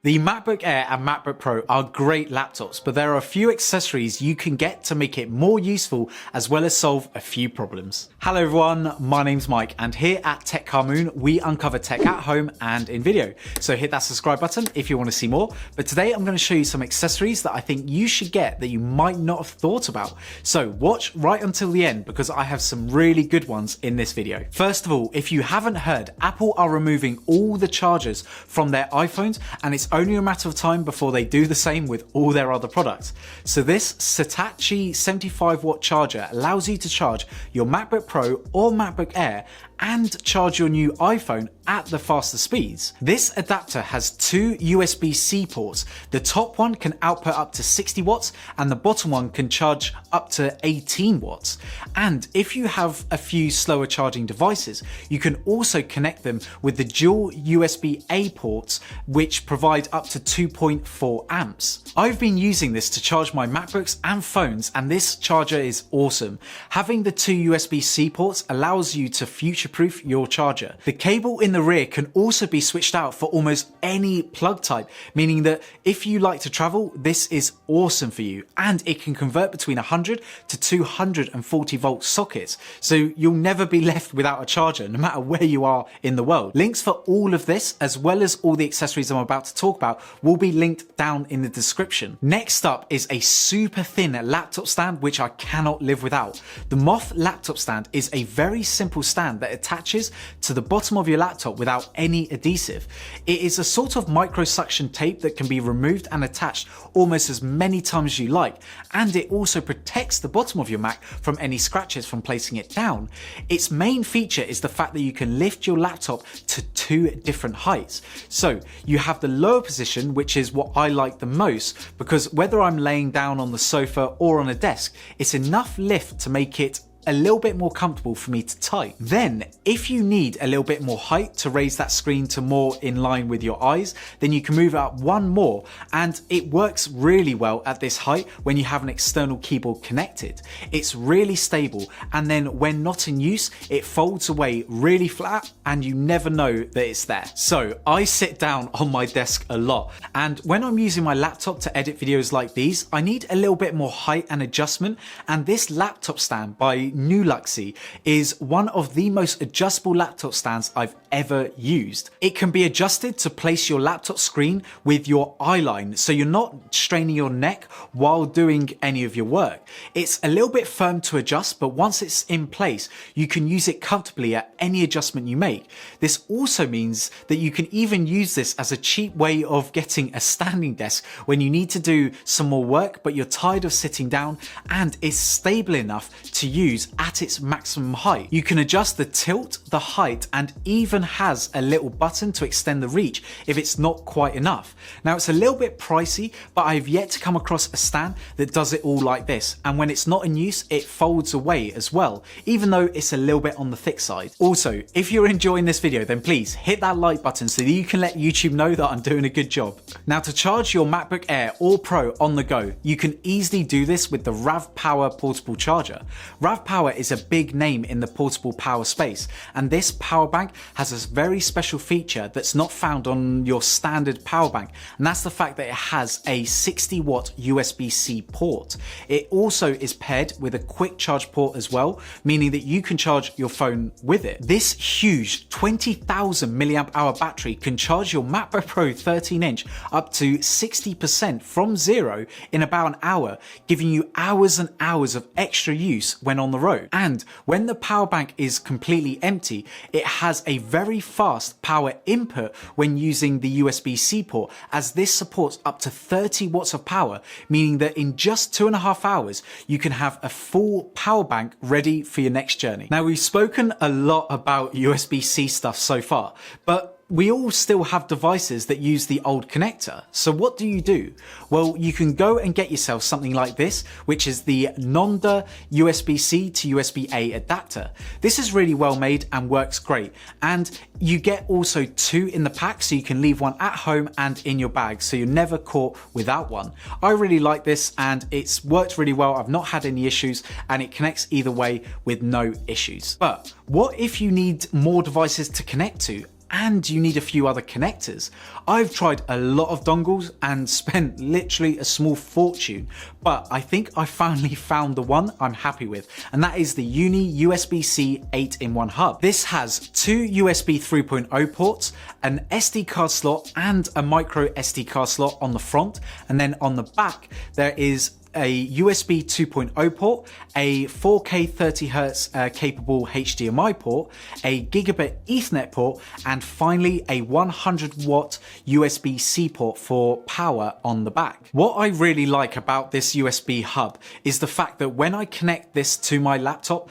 The MacBook Air and MacBook Pro are great laptops, but there are a few accessories you can get to make it more useful as well as solve a few problems. Hello everyone, my name's Mike and here at Tech Car Moon we uncover tech at home and in video. So hit that subscribe button if you want to see more, but today I'm going to show you some accessories that I think you should get that you might not have thought about. So watch right until the end because I have some really good ones in this video. First of all, if you haven't heard, Apple are removing all the chargers from their iPhones and it's only a matter of time before they do the same with all their other products. So this Satachi 75-watt charger allows you to charge your MacBook Pro or MacBook Air and charge your new iPhone at the faster speeds. This adapter has two USB-C ports. The top one can output up to 60 watts and the bottom one can charge up to 18 watts. And if you have a few slower charging devices, you can also connect them with the dual USB-A ports, which provide up to 2.4 amps. I've been using this to charge my MacBooks and phones, and this charger is awesome. Having the two USB-C ports allows you to future-proof your charger. The cable in the rear can also be switched out for almost any plug type, meaning that if you like to travel, this is awesome for you, and it can convert between 100 to 240 volt sockets, so you'll never be left without a charger no matter where you are in the world. Links for all of this, as well as all the accessories I'm about to talk about, will be linked down in the description. Next up is a super thin laptop stand which I cannot live without. The Moth laptop stand is a very simple stand that attaches to the bottom of your laptop without any adhesive. It is a sort of micro suction tape that can be removed and attached almost as many times as you like, and it also protects the bottom of your Mac from any scratches from placing it down. Its main feature is the fact that you can lift your laptop to two different heights. So you have the lower position, which is what I like the most, because whether I'm laying down on the sofa or on a desk, it's enough lift to make it a little bit more comfortable for me to type. Then, if you need a little bit more height to raise that screen to more in line with your eyes, then you can move it up one more, and it works really well at this height when you have an external keyboard connected. It's really stable, and then when not in use, it folds away really flat and you never know that it's there. So I sit down on my desk a lot, and when I'm using my laptop to edit videos like these, I need a little bit more height and adjustment, and this laptop stand by Nuluxy is one of the most adjustable laptop stands I've ever used. It can be adjusted to place your laptop screen with your eye line, so you're not straining your neck while doing any of your work. It's a little bit firm to adjust, but once it's in place, you can use it comfortably at any adjustment you make. This also means that you can even use this as a cheap way of getting a standing desk when you need to do some more work, but you're tired of sitting down, and is stable enough to use at its maximum height. You can adjust the tilt, the height, and even has a little button to extend the reach if it's not quite enough. Now it's a little bit pricey, but I've yet to come across a stand that does it all like this, and when it's not in use, it folds away as well, even though it's a little bit on the thick side. Also, if you're enjoying this video, then please hit that like button so that you can let YouTube know that I'm doing a good job. Now, to charge your MacBook Air or Pro on the go, you can easily do this with the RAV Power portable charger. RAV Power is a big name in the portable power space, and this power bank has a very special feature that's not found on your standard power bank, and that's the fact that it has a 60-watt USB-C port. It also is paired with a quick charge port as well, meaning that you can charge your phone with it. This huge 20,000 milliamp hour battery can charge your MacBook Pro 13-inch up to 60% from zero in about an hour, giving you hours and hours of extra use when on the road. And when the power bank is completely empty, it has a very fast power input when using the USB-C port, as this supports up to 30 watts of power, meaning that in just 2.5 hours, you can have a full power bank ready for your next journey. Now, we've spoken a lot about USB-C stuff so far, but we all still have devices that use the old connector. So what do? Well, you can go and get yourself something like this, which is the Nonda USB-C to USB-A adapter. This is really well made and works great. And you get also two in the pack, so you can leave one at home and in your bag, so you're never caught without one. I really like this and it's worked really well. I've not had any issues and it connects either way with no issues. But what if you need more devices to connect to? and you need a few other connectors. I've tried a lot of dongles and spent literally a small fortune, but I think I finally found the one I'm happy with, and that is the Uni Usbc 8-in-1 hub. This has two USB 3.0 ports, an SD card slot and a micro SD card slot on the front, and then on the back there is a USB 2.0 port, a 4K 30Hz capable HDMI port, a gigabit Ethernet port, and finally a 100 watt USB-C port for power on the back. What I really like about this USB hub is the fact that when I connect this to my laptop,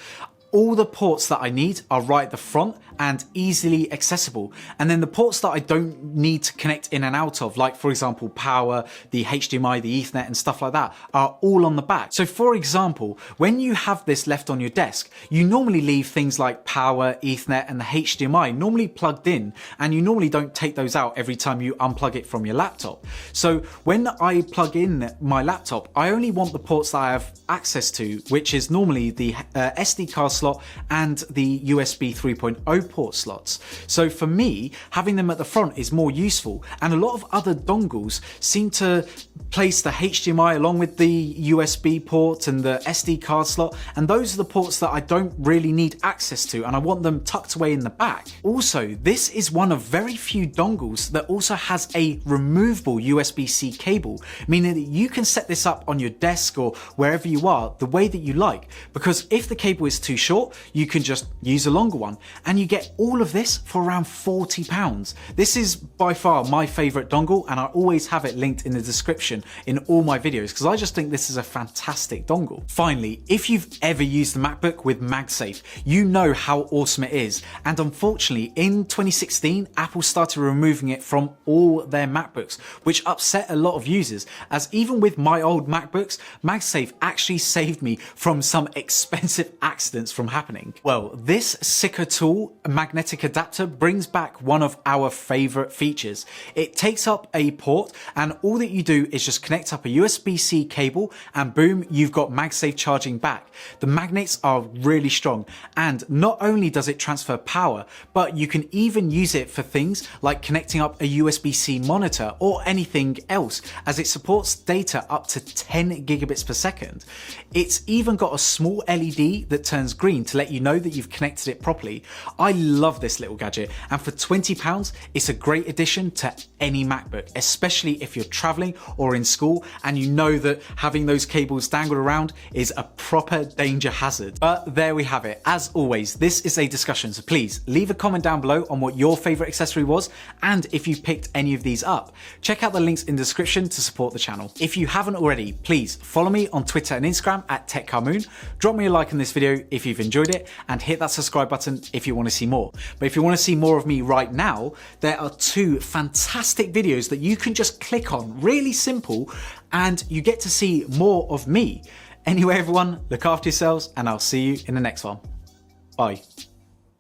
all the ports that I need are right at the front and easily accessible. And then the ports that I don't need to connect in and out of, like for example, power, the HDMI, the Ethernet and stuff like that, are all on the back. So for example, when you have this left on your desk, you normally leave things like power, Ethernet and the HDMI normally plugged in, and you normally don't take those out every time you unplug it from your laptop. So when I plug in my laptop, I only want the ports that I have access to, which is normally the SD card slot and the USB 3.0 port slots. So for me, having them at the front is more useful, and a lot of other dongles seem to place the HDMI along with the USB port and the SD card slot, and those are the ports that I don't really need access to, and I want them tucked away in the back. Also, this is one of very few dongles that also has a removable USB-C cable, meaning that you can set this up on your desk or wherever you are the way that you like, because if the cable is too short, you can just use a longer one, and you get all of this for around £40. This is by far my favorite dongle, and I always have it linked in the description in all my videos because I just think this is a fantastic dongle. Finally, if you've ever used the MacBook with MagSafe, you know how awesome it is, and unfortunately in 2016 Apple started removing it from all their MacBooks, which upset a lot of users, as even with my old MacBooks, MagSafe actually saved me from some expensive accidents from happening. Well, this sicker tool, magnetic adapter, brings back one of our favorite features. It takes up a port, and all that you do is just connect up a USB-C cable, and boom, you've got MagSafe charging back. The magnets are really strong, and not only does it transfer power, but you can even use it for things like connecting up a USB-C monitor or anything else, as it supports data up to 10 gigabits per second. It's even got a small LED that turns green to let you know that you've connected it properly. I love this little gadget, and for £20 it's a great addition to any MacBook, especially if you're traveling or in school and you know that having those cables dangled around is a proper danger hazard. But there we have it. As always, this is a discussion, so please leave a comment down below on what your favorite accessory was, and if you picked any of these up. Check out the links in the description to support the channel. If you haven't already, please follow me on Twitter and Instagram at TechCarMoon. Drop me a like on this video if you've enjoyed it, and hit that subscribe button if you want to see more. But if you want to see more of me right now, there are two fantastic videos that you can just click on, really simple, and you get to see more of me. Anyway everyone, look after yourselves, and I'll see you in the next one. Bye.